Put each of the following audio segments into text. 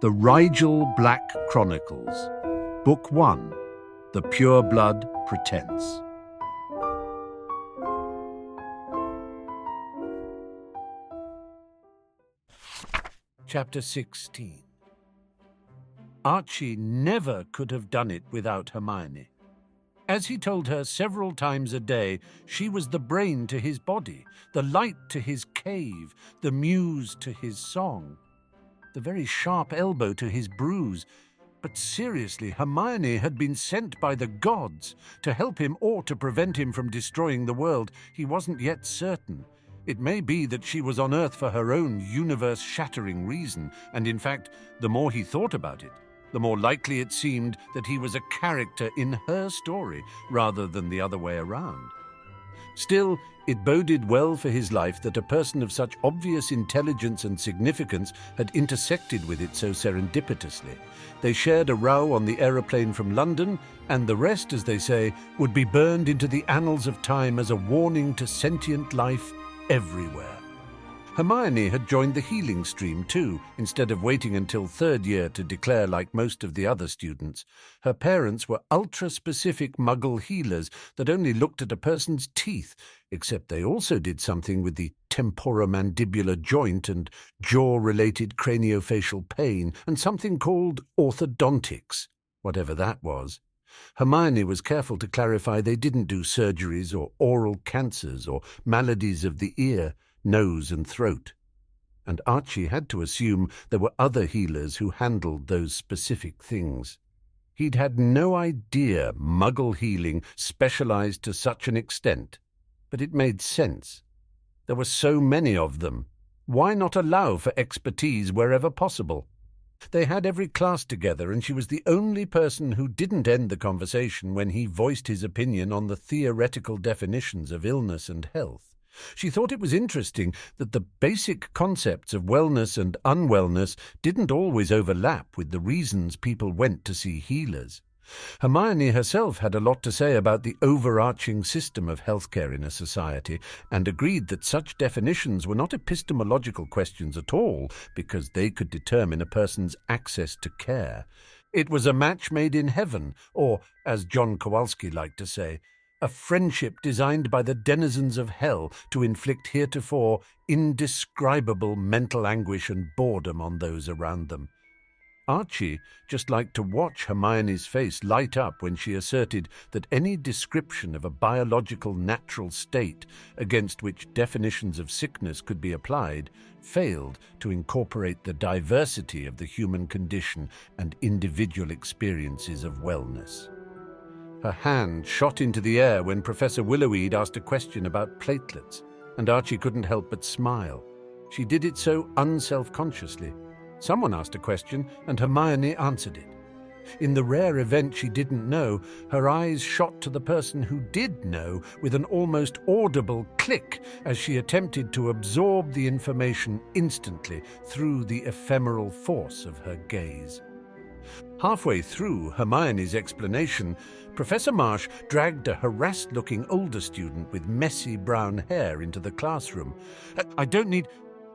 The Rigel Black Chronicles, Book 1, The Pureblood Pretense. Chapter 16. Archie never could have done it without Hermione. As he told her several times a day, she was the brain to his body, the light to his cave, the muse to his song, the very sharp elbow to his bruise. But seriously, Hermione had been sent by the gods to help him or to prevent him from destroying the world. He wasn't yet certain. It may be that she was on Earth for her own universe-shattering reason, and in fact, the more he thought about it, the more likely it seemed that he was a character in her story rather than the other way around. Still, it boded well for his life that a person of such obvious intelligence and significance had intersected with it so serendipitously. They shared a row on the aeroplane from London, and the rest, as they say, would be burned into the annals of time as a warning to sentient life everywhere. Hermione had joined the healing stream too, instead of waiting until third year to declare like most of the other students. Her parents were ultra-specific Muggle healers that only looked at a person's teeth, except they also did something with the temporomandibular joint and jaw-related craniofacial pain, and something called orthodontics, whatever that was. Hermione was careful to clarify they didn't do surgeries or oral cancers or maladies of the ear, nose and throat, and Archie had to assume there were other healers who handled those specific things. He'd had no idea Muggle healing specialized to such an extent, but it made sense. There were so many of them. Why not allow for expertise wherever possible? They had every class together, and she was the only person who didn't end the conversation when he voiced his opinion on the theoretical definitions of illness and health. She thought it was interesting that the basic concepts of wellness and unwellness didn't always overlap with the reasons people went to see healers. Hermione herself had a lot to say about the overarching system of healthcare in a society, and agreed that such definitions were not epistemological questions at all, because they could determine a person's access to care. It was a match made in heaven, or, as John Kowalski liked to say, a friendship designed by the denizens of hell to inflict heretofore indescribable mental anguish and boredom on those around them. Archie just liked to watch Hermione's face light up when she asserted that any description of a biological natural state against which definitions of sickness could be applied failed to incorporate the diversity of the human condition and individual experiences of wellness. Her hand shot into the air when Professor Willowweed asked a question about platelets, and Archie couldn't help but smile. She did it so unself-consciously. Someone asked a question, and Hermione answered it. In the rare event she didn't know, her eyes shot to the person who did know with an almost audible click as she attempted to absorb the information instantly through the ephemeral force of her gaze. Halfway through Hermione's explanation, Professor Marsh dragged a harassed-looking older student with messy brown hair into the classroom. "I don't need...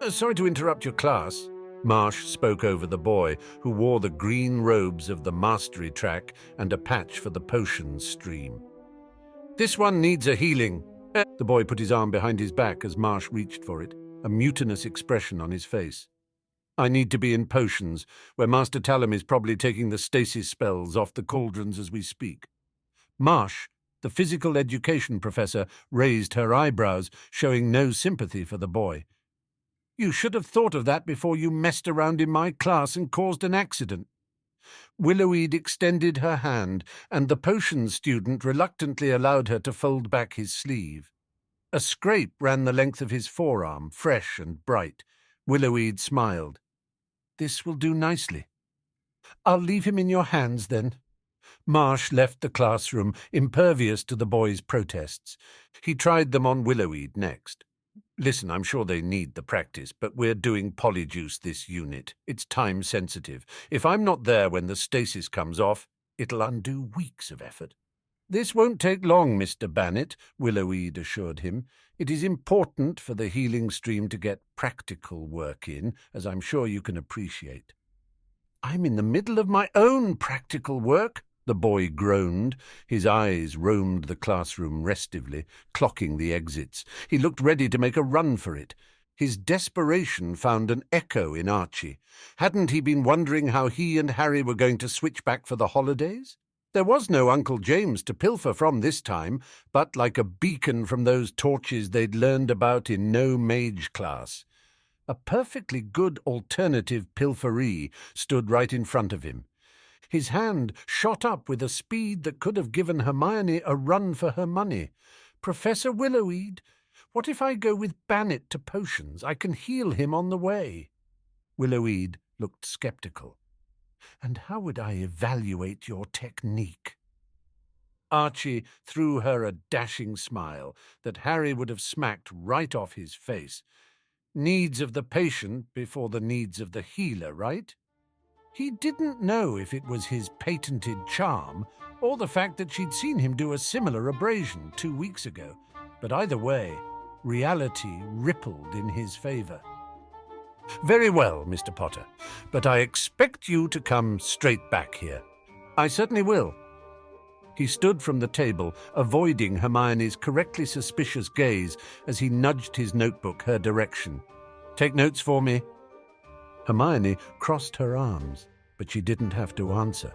Sorry to interrupt your class." Marsh spoke over the boy, who wore the green robes of the mastery track and a patch for the potions stream. "This one needs a healing." The boy put his arm behind his back as Marsh reached for it, a mutinous expression on his face. "I need to be in potions, where Master Talum is probably taking the stasis spells off the cauldrons as we speak." Marsh, the physical education professor, raised her eyebrows, showing no sympathy for the boy. "You should have thought of that before you messed around in my class and caused an accident." Willowweed extended her hand, and the potions student reluctantly allowed her to fold back his sleeve. A scrape ran the length of his forearm, fresh and bright. Willowweed smiled. "This will do nicely." "I'll leave him in your hands, then." Marsh left the classroom, impervious to the boy's protests. He tried them on Willowweed next. "Listen, I'm sure they need the practice, but we're doing polyjuice this unit. It's time-sensitive. If I'm not there when the stasis comes off, it'll undo weeks of effort." "This won't take long, Mr. Bannet," Willowweed assured him. "It is important for the healing stream to get practical work in, as I'm sure you can appreciate." I'm in the middle of my own practical work, the boy groaned. His eyes roamed the classroom restively, clocking the exits. He looked ready to make a run for it. His desperation found an echo in Archie. Hadn't he been wondering how he and Harry were going to switch back for the holidays? There was no Uncle James to pilfer from this time, but like a beacon from those torches they'd learned about in no mage class. A perfectly good alternative pilferee stood right in front of him. His hand shot up with a speed that could have given Hermione a run for her money. "Professor Willowweed, what if I go with Bannet to potions? I can heal him on the way." Willowweed looked sceptical. "And how would I evaluate your technique?" Archie threw her a dashing smile that Harry would have smacked right off his face. Needs of the patient before the needs of the healer, right? He didn't know if it was his patented charm or the fact that she'd seen him do a similar abrasion 2 weeks ago, but either way, reality rippled in his favor. "Very well, Mr. Potter, but I expect you to come straight back here." "I certainly will." He stood from the table, avoiding Hermione's correctly suspicious gaze as he nudged his notebook her direction. "Take notes for me." Hermione crossed her arms, but she didn't have to answer.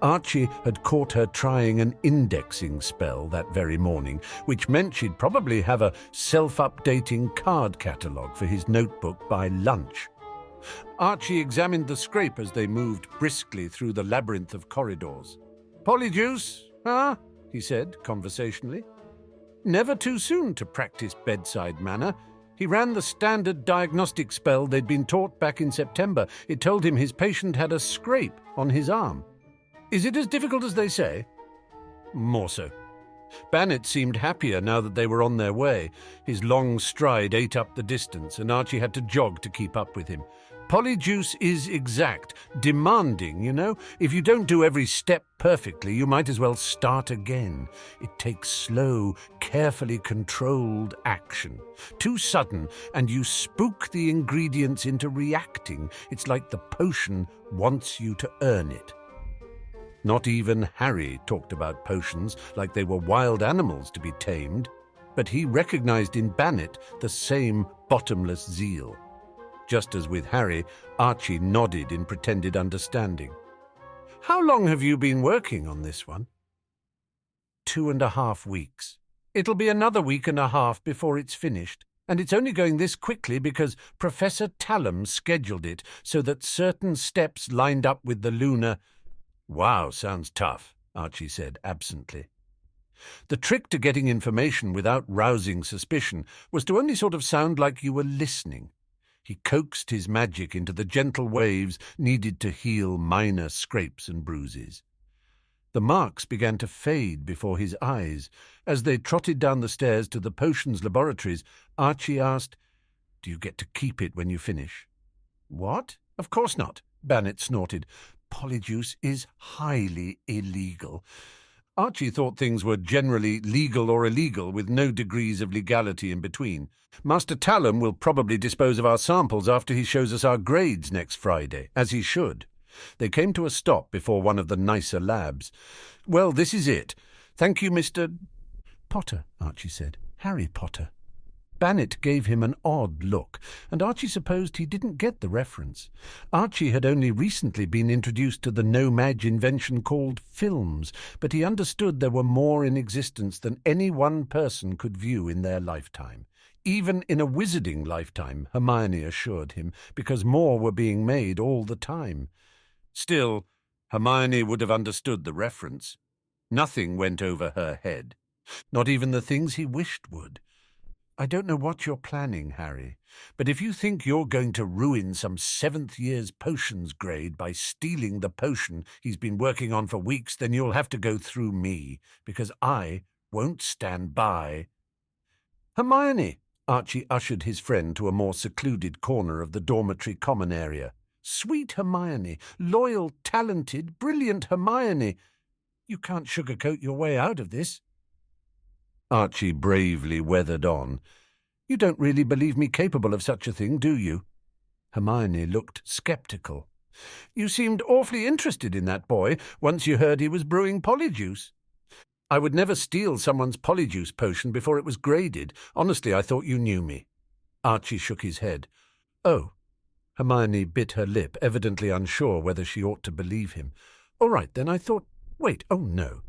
Archie had caught her trying an indexing spell that very morning, which meant she'd probably have a self-updating card catalogue for his notebook by lunch. Archie examined the scrape as they moved briskly through the labyrinth of corridors. "Polyjuice, huh?" he said conversationally. Never too soon to practice bedside manner. He ran the standard diagnostic spell they'd been taught back in September. It told him his patient had a scrape on his arm. "Is it as difficult as they say?" "More so." Bannet seemed happier now that they were on their way. His long stride ate up the distance, and Archie had to jog to keep up with him. "Polyjuice is exact, demanding, you know. If you don't do every step perfectly, you might as well start again. It takes slow, carefully controlled action. Too sudden, and you spook the ingredients into reacting. It's like the potion wants you to earn it." Not even Harry talked about potions like they were wild animals to be tamed, but he recognized in Bannet the same bottomless zeal. Just as with Harry, Archie nodded in pretended understanding. "How long have you been working on this one?" 2.5 weeks. It'll be another week and a half before it's finished, and it's only going this quickly because Professor Talum scheduled it so that certain steps lined up with the lunar— "Wow, sounds tough," Archie said absently. The trick to getting information without rousing suspicion was to only sort of sound like you were listening. He coaxed his magic into the gentle waves needed to heal minor scrapes and bruises. The marks began to fade before his eyes. As they trotted down the stairs to the potions laboratories, Archie asked, "Do you get to keep it when you finish?" "What? Of course not," Bannet snorted. "Polyjuice is highly illegal." Archie thought things were generally legal or illegal with no degrees of legality in between. "Master Talum will probably dispose of our samples after he shows us our grades next Friday, as he should." They came to a stop before one of the nicer labs. "Well, this is it. Thank you, Mr. Potter," Archie said. "Harry Potter." Bannet gave him an odd look, and Archie supposed he didn't get the reference. Archie had only recently been introduced to the no-mage invention called films, but he understood there were more in existence than any one person could view in their lifetime. Even in a wizarding lifetime, Hermione assured him, because more were being made all the time. Still, Hermione would have understood the reference. Nothing went over her head, not even the things he wished would. "I don't know what you're planning, Harry, but if you think you're going to ruin some 7th year's potions grade by stealing the potion he's been working on for weeks, then you'll have to go through me, because I won't stand by." "Hermione!" Archie ushered his friend to a more secluded corner of the dormitory common area. "Sweet Hermione, loyal, talented, brilliant Hermione. You can't sugarcoat your way out of this." Archie bravely weathered on. "You don't really believe me capable of such a thing, do you?" Hermione looked sceptical. You seemed awfully interested in that boy once you heard he was brewing polyjuice. I would never steal someone's polyjuice potion before it was graded. Honestly, I thought you knew me. Archie shook his head. Oh. Hermione bit her lip, evidently unsure whether she ought to believe him. All right, then, I thought... Wait, oh, no.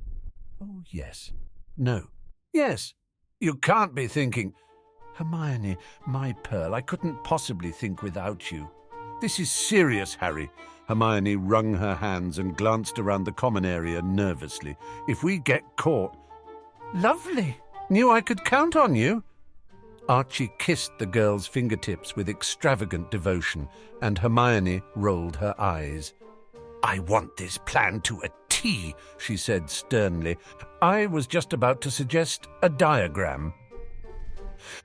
Oh, yes. No. Yes. You can't be thinking... Hermione, my pearl, I couldn't possibly think without you. This is serious, Harry. Hermione wrung her hands and glanced around the common area nervously. If we get caught... Lovely. Knew I could count on you. Archie kissed the girl's fingertips with extravagant devotion, and Hermione rolled her eyes. I want this plan to a T, she said sternly. I was just about to suggest a diagram.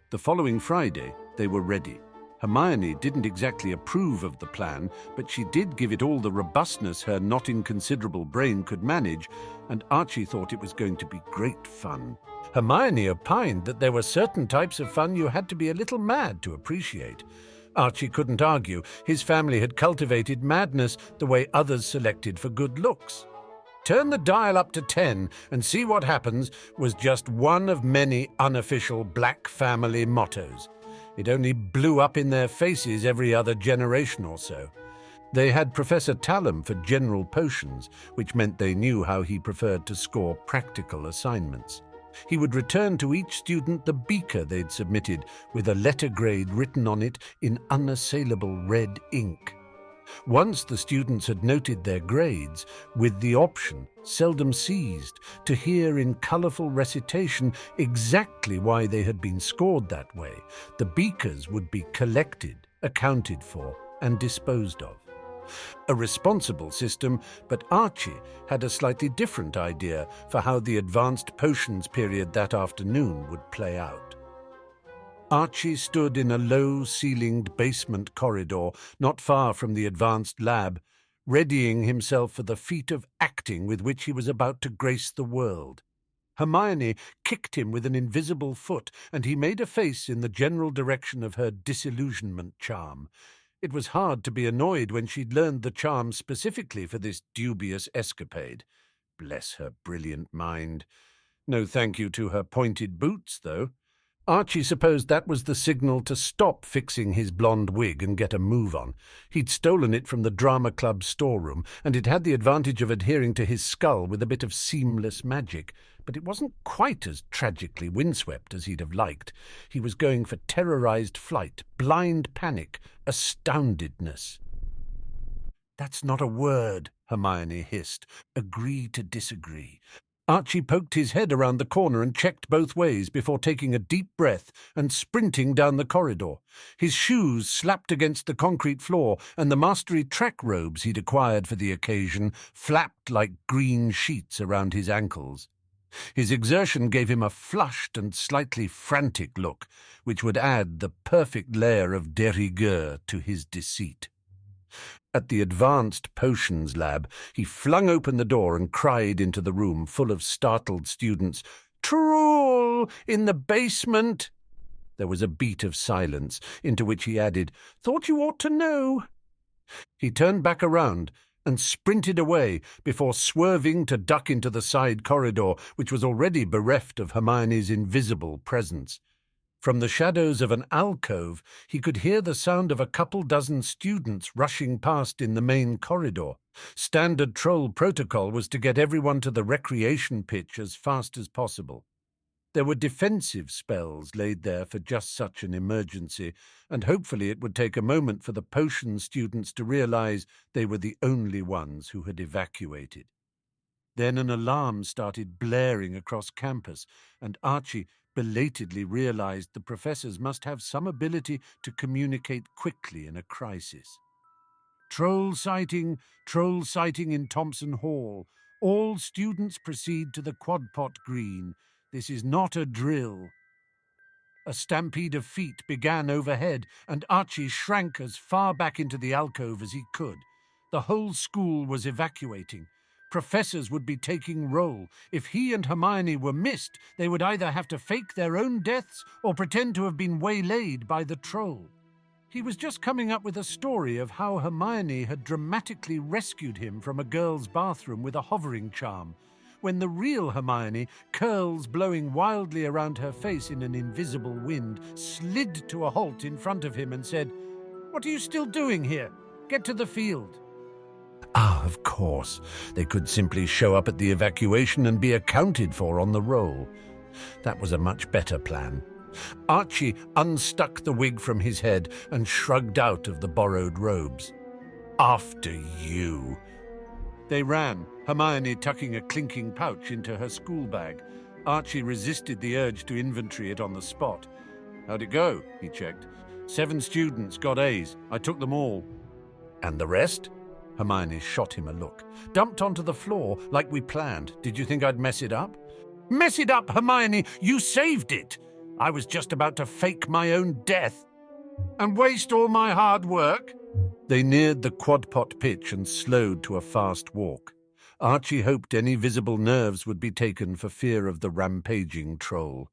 The following Friday, they were ready. Hermione didn't exactly approve of the plan, but she did give it all the robustness her not inconsiderable brain could manage, and Archie thought it was going to be great fun. Hermione opined that there were certain types of fun you had to be a little mad to appreciate. Archie couldn't argue. His family had cultivated madness the way others selected for good looks. Turn the dial up to 10 and see what happens was just one of many unofficial Black family mottos. It only blew up in their faces every other generation or so. They had Professor Talum for general potions, which meant they knew how he preferred to score practical assignments. He would return to each student the beaker they'd submitted with a letter grade written on it in unassailable red ink. Once the students had noted their grades, with the option, seldom seized, to hear in colourful recitation exactly why they had been scored that way, the beakers would be collected, accounted for, and disposed of. A responsible system, but Archie had a slightly different idea for how the advanced potions period that afternoon would play out. Archie stood in a low-ceilinged basement corridor not far from the advanced lab, readying himself for the feat of acting with which he was about to grace the world. Hermione kicked him with an invisible foot, and he made a face in the general direction of her disillusionment charm. It was hard to be annoyed when she'd learned the charm specifically for this dubious escapade. Bless her brilliant mind. No thank you to her pointed boots, though. Archie supposed that was the signal to stop fixing his blonde wig and get a move on. He'd stolen it from the drama club storeroom, and it had the advantage of adhering to his skull with a bit of seamless magic, but it wasn't quite as tragically windswept as he'd have liked. He was going for terrorized flight, blind panic, astoundedness. That's not a word, Hermione hissed. Agree to disagree. Archie poked his head around the corner and checked both ways before taking a deep breath and sprinting down the corridor. His shoes slapped against the concrete floor, and the mastery track robes he'd acquired for the occasion flapped like green sheets around his ankles. His exertion gave him a flushed and slightly frantic look, which would add the perfect layer of de rigueur to his deceit. At the advanced potions lab, he flung open the door and cried into the room full of startled students, "Troll! In the basement!" There was a beat of silence, into which he added, "Thought you ought to know." He turned back around and sprinted away before swerving to duck into the side corridor, which was already bereft of Hermione's invisible presence. From the shadows of an alcove, he could hear the sound of a couple dozen students rushing past in the main corridor. Standard troll protocol was to get everyone to the recreation pitch as fast as possible. There were defensive spells laid there for just such an emergency, and hopefully it would take a moment for the potion students to realize they were the only ones who had evacuated. Then an alarm started blaring across campus, and Archie belatedly realized the professors must have some ability to communicate quickly in a crisis. Troll sighting in Thompson Hall. All students proceed to the Quadpot Green. This is not a drill. A stampede of feet began overhead, and Archie shrank as far back into the alcove as he could. The whole school was evacuating. Professors would be taking roll. If he and Hermione were missed, they would either have to fake their own deaths or pretend to have been waylaid by the troll. He was just coming up with a story of how Hermione had dramatically rescued him from a girl's bathroom with a hovering charm, when the real Hermione, curls blowing wildly around her face in an invisible wind, slid to a halt in front of him and said, "What are you still doing here? Get to the field." Ah, of course. They could simply show up at the evacuation and be accounted for on the roll. That was a much better plan. Archie unstuck the wig from his head and shrugged out of the borrowed robes. "After you." They ran, Hermione tucking a clinking pouch into her school bag. Archie resisted the urge to inventory it on the spot. "How'd it go?" he checked. 7 students got A's. I took them all." "And the rest?" Hermione shot him a look. "Dumped onto the floor like we planned. Did you think I'd mess it up?" "Mess it up, Hermione! You saved it! I was just about to fake my own death." "And waste all my hard work?" They neared the quad-pot pitch and slowed to a fast walk. Archie hoped any visible nerves would be taken for fear of the rampaging troll.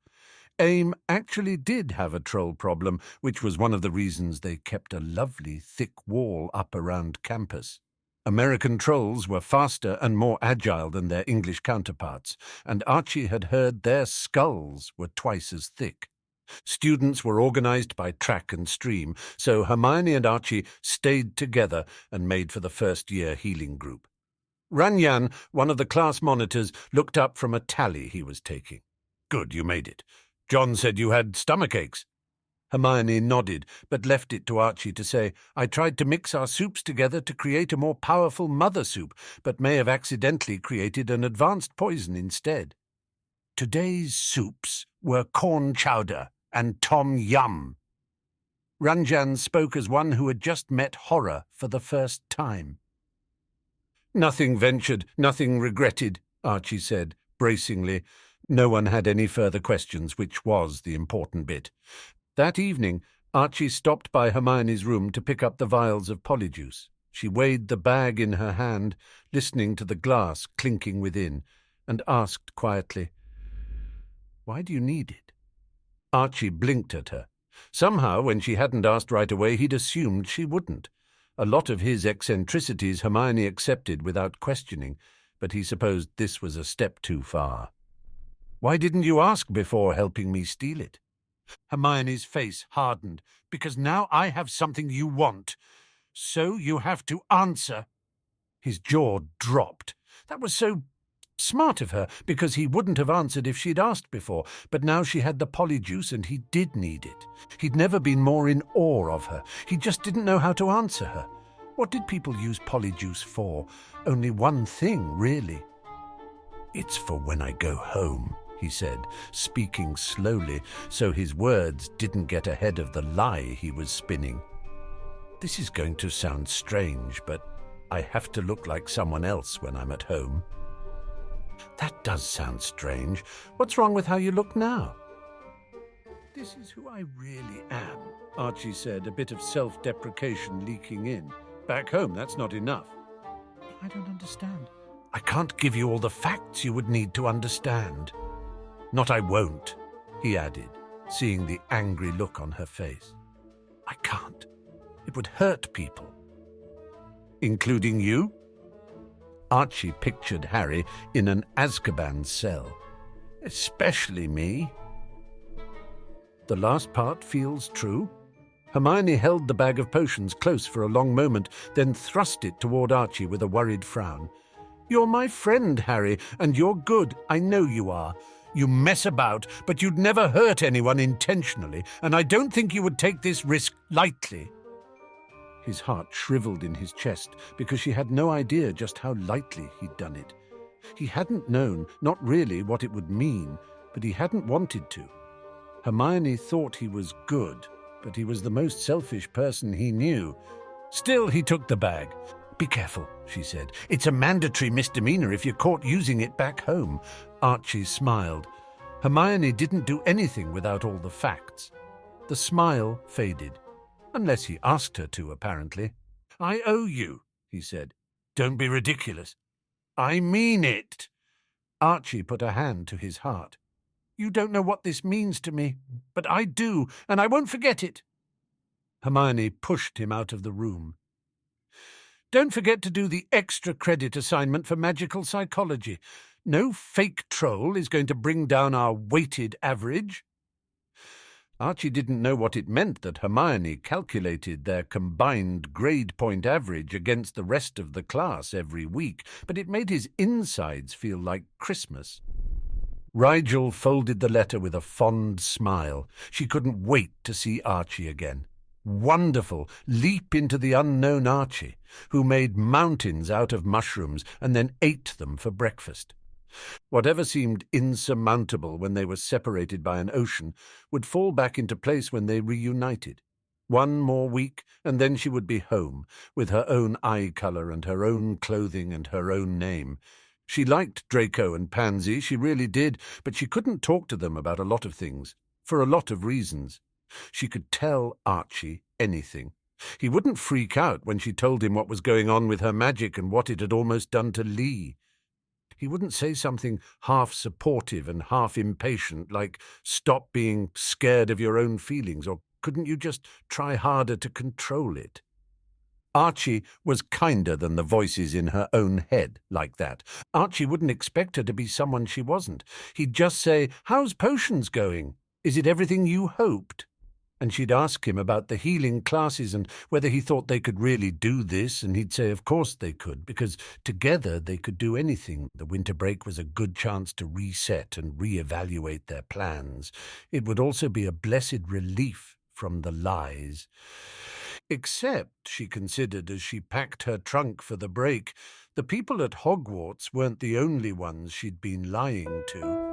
AIM actually did have a troll problem, which was one of the reasons they kept a lovely thick wall up around campus. American trolls were faster and more agile than their English counterparts, and Archie had heard their skulls were twice as thick. Students were organized by track and stream, so Hermione and Archie stayed together and made for the first-year healing group. Ranyan, one of the class monitors, looked up from a tally he was taking. "Good, you made it. John said you had stomach aches." Hermione nodded, but left it to Archie to say, "I tried to mix our soups together to create a more powerful mother soup, but may have accidentally created an advanced poison instead." Today's soups were corn chowder and tom yum. Ranjan spoke as one who had just met horror for the first time. "Nothing ventured, nothing regretted," Archie said, bracingly. No one had any further questions, which was the important bit. That evening, Archie stopped by Hermione's room to pick up the vials of polyjuice. She weighed the bag in her hand, listening to the glass clinking within, and asked quietly, "Why do you need it?" Archie blinked at her. Somehow, when she hadn't asked right away, he'd assumed she wouldn't. A lot of his eccentricities Hermione accepted without questioning, but he supposed this was a step too far. "Why didn't you ask before helping me steal it?" Hermione's face hardened. "Because now I have something you want. So you have to answer." His jaw dropped. That was so smart of her, because he wouldn't have answered if she'd asked before, but now she had the polyjuice and he did need it. He'd never been more in awe of her. He just didn't know how to answer her. What did people use polyjuice for? Only one thing, really. "It's for when I go home," he said, speaking slowly, so his words didn't get ahead of the lie he was spinning. "This is going to sound strange, but I have to look like someone else when I'm at home." "That does sound strange. What's wrong with how you look now?" "This is who I really am," Archie said, a bit of self-deprecation leaking in. "Back home, that's not enough." "I don't understand." "I can't give you all the facts you would need to understand." "Not I won't," he added, seeing the angry look on her face. "I can't. It would hurt people." "Including you?" Archie pictured Harry in an Azkaban cell. "Especially me." The last part feels true. Hermione held the bag of potions close for a long moment, then thrust it toward Archie with a worried frown. "You're my friend, Harry, and you're good. I know you are. You mess about, but you'd never hurt anyone intentionally, and I don't think you would take this risk lightly." His heart shriveled in his chest because she had no idea just how lightly he'd done it. He hadn't known, not really, what it would mean, but he hadn't wanted to. Hermione thought he was good, but he was the most selfish person he knew. Still, he took the bag. "Be careful," she said. "It's a mandatory misdemeanor if you're caught using it back home." Archie smiled. Hermione didn't do anything without all the facts. The smile faded. Unless he asked her to, apparently. "I owe you," he said. "Don't be ridiculous." "I mean it." Archie put a hand to his heart. "You don't know what this means to me, but I do, and I won't forget it." Hermione pushed him out of the room. "Don't forget to do the extra credit assignment for magical psychology. No fake troll is going to bring down our weighted average." Archie didn't know what it meant that Hermione calculated their combined grade point average against the rest of the class every week, but it made his insides feel like Christmas. Rigel folded the letter with a fond smile. She couldn't wait to see Archie again. Wonderful leap into the unknown Archie, who made mountains out of mushrooms and then ate them for breakfast. Whatever seemed insurmountable when they were separated by an ocean would fall back into place when they reunited. One more week, and then she would be home, with her own eye colour and her own clothing and her own name. She liked Draco and Pansy, she really did, but she couldn't talk to them about a lot of things, for a lot of reasons. She could tell Archie anything. He wouldn't freak out when she told him what was going on with her magic and what it had almost done to Lee. He wouldn't say something half supportive and half impatient, like, "Stop being scared of your own feelings," or "Couldn't you just try harder to control it?" Archie was kinder than the voices in her own head like that. Archie wouldn't expect her to be someone she wasn't. He'd just say, "How's potions going? Is it everything you hoped?" And she'd ask him about the healing classes and whether he thought they could really do this, and he'd say of course they could, because together they could do anything. The winter break was a good chance to reset and reevaluate their plans. It would also be a blessed relief from the lies. Except, she considered as she packed her trunk for the break, the people at Hogwarts weren't the only ones she'd been lying to.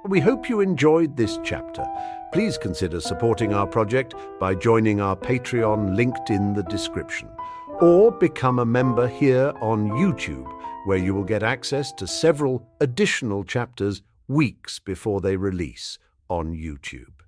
We hope you enjoyed this chapter. Please consider supporting our project by joining our Patreon linked in the description, or become a member here on YouTube, where you will get access to several additional chapters weeks before they release on YouTube.